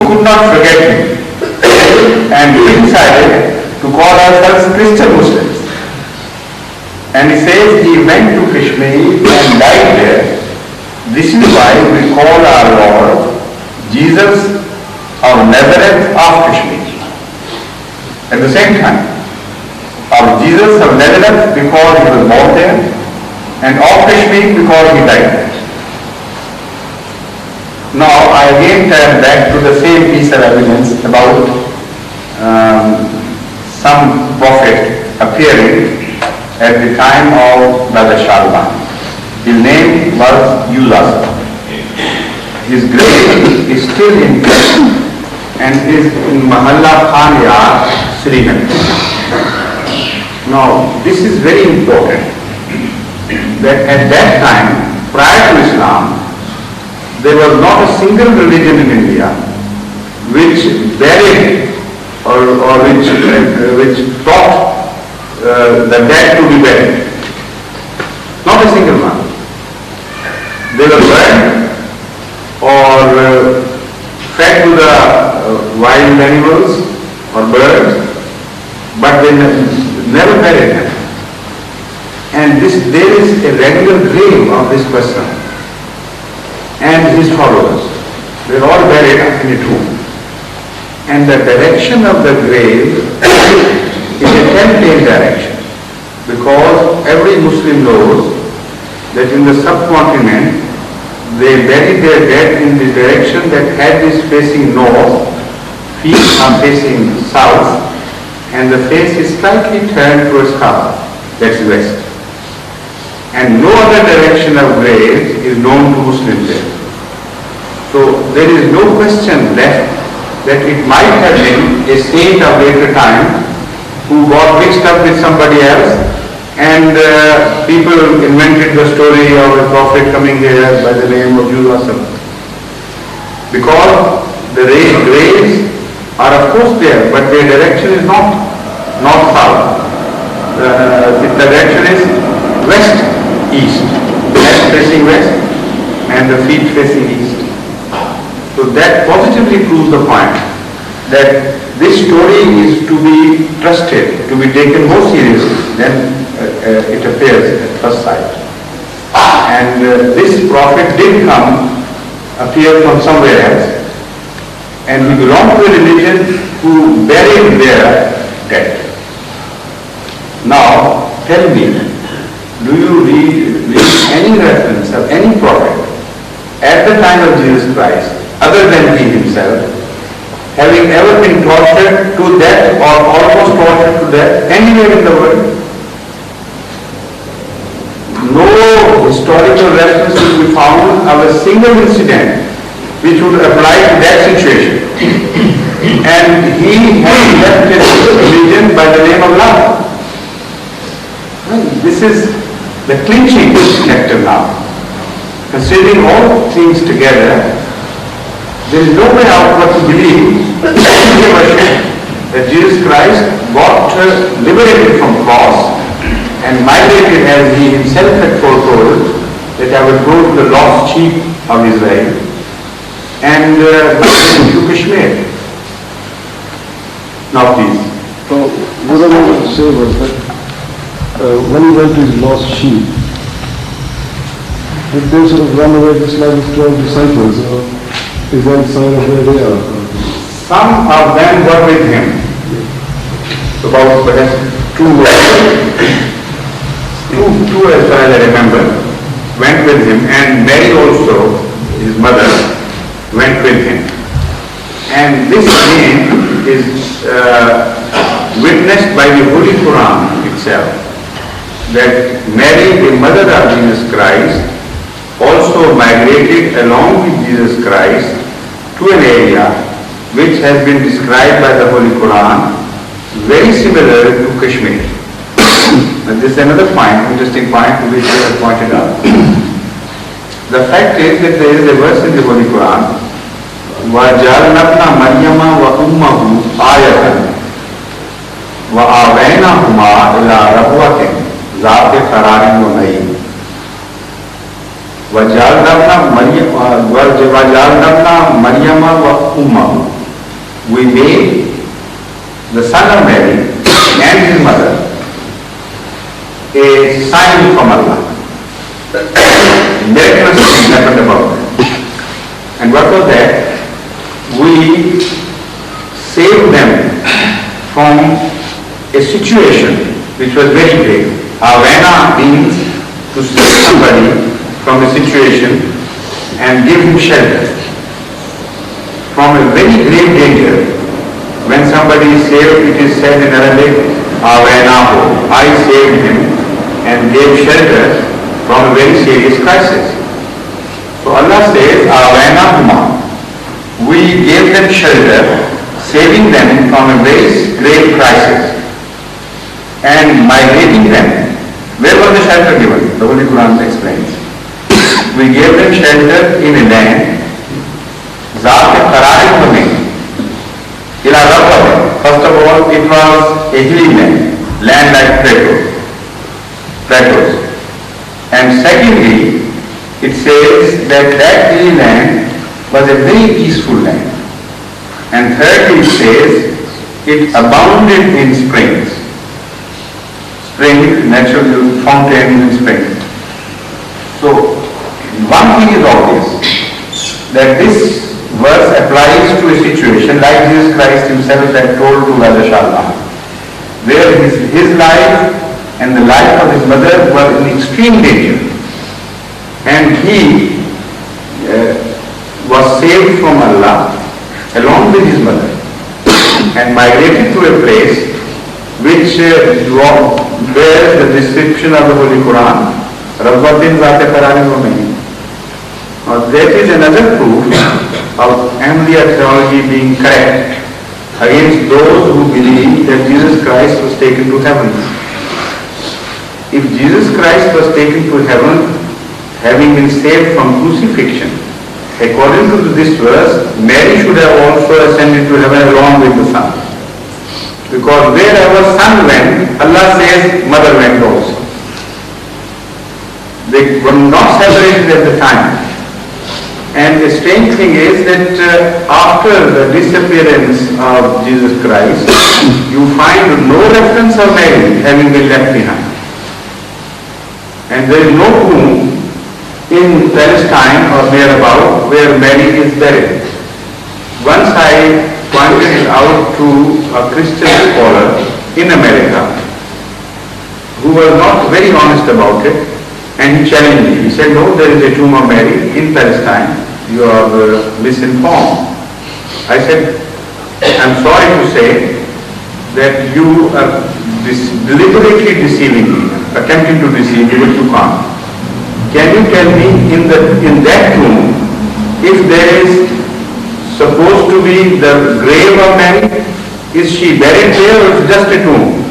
could not forget him. And we decided to call ourselves Christian Muslims. And he says he went to Kashmir and died there. This is why we call our Lord Jesus of Nazareth of Kashmir. At the same time, of Jesus of Nazareth because he was born there, and of Kashmir because he died there. Now I again turn back to the same piece of evidence about some prophet appearing at the time of Brother Shalban. His name was Yusuf. His grave is still in and is in Mahalla Khan Yar, Srinagar. Now this is very important that at that time, prior to Islam, there was not a single religion in India which buried or which taught the dead to be buried. Not a single one. They were burned or fed to the wild animals or birds, but they never buried them. And there is a regular grave of this person and his followers. They are all buried in a tomb. And the direction of the grave is a 10-plane direction, because every Muslim knows that in the subcontinent they bury their dead in the direction that head is facing north, feet are facing south, and the face is slightly turned towards Kaaba, that's west. And no other direction of grave is known to Muslims there. So there is no question left that it might have been a saint of later time who got mixed up with somebody else, and people invented the story of a prophet coming here by the name of Yusuf. Because the graves are of course there, but their direction is not north-south. The direction is west-east, head facing west and the feet facing east. So that positively proves the point that this story is to be trusted, to be taken more seriously than it appears at first sight. And this prophet did appear from somewhere else, and he belonged to a religion who buried their dead. Now, tell me, do you read any reference of any prophet at the time of Jesus Christ, other than he himself, having ever been tortured to death or almost tortured to death anywhere in the world? No historical reference will be found of a single incident which would apply to that situation. And he has left his religion by the name of love. This is the clinching factor now. Considering all things together, there is no way out but to believe that Jesus Christ got liberated from cross and migrated, as he himself had foretold, that I would go to the lost sheep of Israel and to Kashmir. Now please. So what I wanted to say was that when he went to his lost sheep, did they sort of run away just like his 12 disciples? Or is that a sign of where they are? Some of them were with him. About perhaps two as far as I remember, went with him, and Mary also, his mother, went with him. And this name is witnessed by the Holy Quran itself, that Mary, the mother of Jesus Christ, also migrated along with Jesus Christ to an area which has been described by the Holy Quran very similar to Kashmir. But this is another point, interesting point which I have pointed out. The fact is that there is a verse in the Holy Quran, وَجَعَلْنَا مَرْيَمَ وَأُمَّهُ آيَةً وَآوَيْنَاهُمَا إِلَىٰ رَبْوَةٍ ذَاتِ قَرَارٍ وَمَعِينٍ. وَجَعَلْنَا مَرْيَمَ وَأُمَّهُ. We made the son of Mary and his mother a sign from Allah. Miraculous thing happened about them. And what was that? We saved them from a situation which was very grave. Avena means to save somebody from a situation and give him shelter from a very grave danger. When somebody is saved, it is said in Arabic, Avenahu, I saved him and gave shelter from a very serious crisis. So Allah says, Avenahuma, we gave them shelter, saving them from a very grave crisis and migrating them. Where was the shelter given? The Holy Quran explains. We gave them shelter in a land, Zat Qararin Domain. First of all, it was a hilly land like plateaus. And secondly, it says that hilly land was a very peaceful land. And thirdly, it says it abounded in springs. Natural fountains and springs. So, one thing is obvious, that this verse applies to a situation like Jesus Christ himself had told to Raja Shalman, where his life and the life of his mother were in extreme danger. And he was saved from Allah along with his mother and migrated to a place which bears the description of the Holy Quran, Rabbatin Zat Qararin Domain. Now that is another proof of Ahmadiyya theology being correct against those who believe that Jesus Christ was taken to heaven. If Jesus Christ was taken to heaven, having been saved from crucifixion, according to this verse, Mary should have also ascended to heaven along with the Son. Because wherever Son went, Allah says Mother went also. They were not separated at the time. And the strange thing is that after the disappearance of Jesus Christ, you find no reference of Mary having been left behind. And there is no tomb in Palestine or thereabout where Mary is buried. Once I pointed it out to a Christian scholar in America who was not very honest about it, and he challenged me. He said, no, there is a tomb of Mary in Palestine. You are misinformed. I said, I'm sorry to say that you are deliberately deceiving me, attempting to deceive me, but you can't. Can you tell me in that tomb if there is supposed to be the grave of Mary? Is she buried there or it's just a tomb?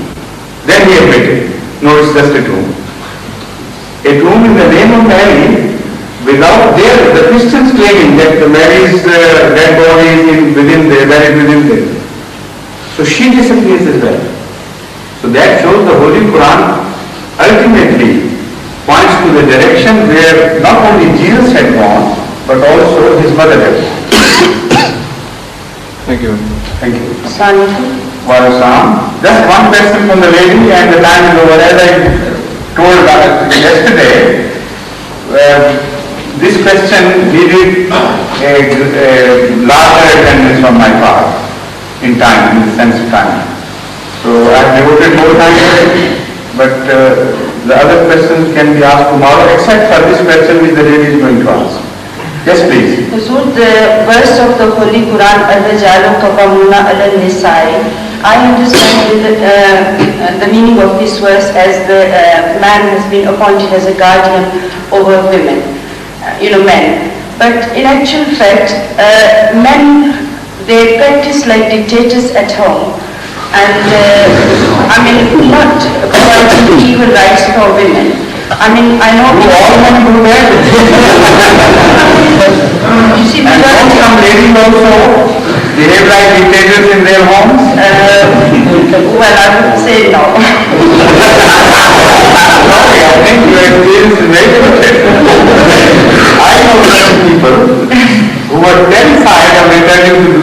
Then he admitted, no, it's just a tomb. A tomb in the name of Mary, without there, the Christians claiming that the Mary's dead body is buried within there. So she disappears as well. So that shows the Holy Quran ultimately points to the direction where not only Jesus had gone, but also his mother had gone. Thank you. Thank you. Just one question from the lady and the time is over. As I told yesterday, this question needed a larger attendance on my part in time, in the sense of time. So I have devoted more time to it, but the other questions can be asked tomorrow, except for this question which the lady is going to ask. Yes, please. So the verse of the Holy Quran, Al-Rijalu Qawwamuna 'ala an-Nisa'i, I understand the meaning of this verse as the man has been appointed as a guardian over women, men. But in actual fact, men, they practice like dictators at home. And not providing equal rights for women. I know all men do that. You see, and some ladies also behave like dictators in their homes. Well, I would say no. Sorry, I think your experience is very good. tell you to do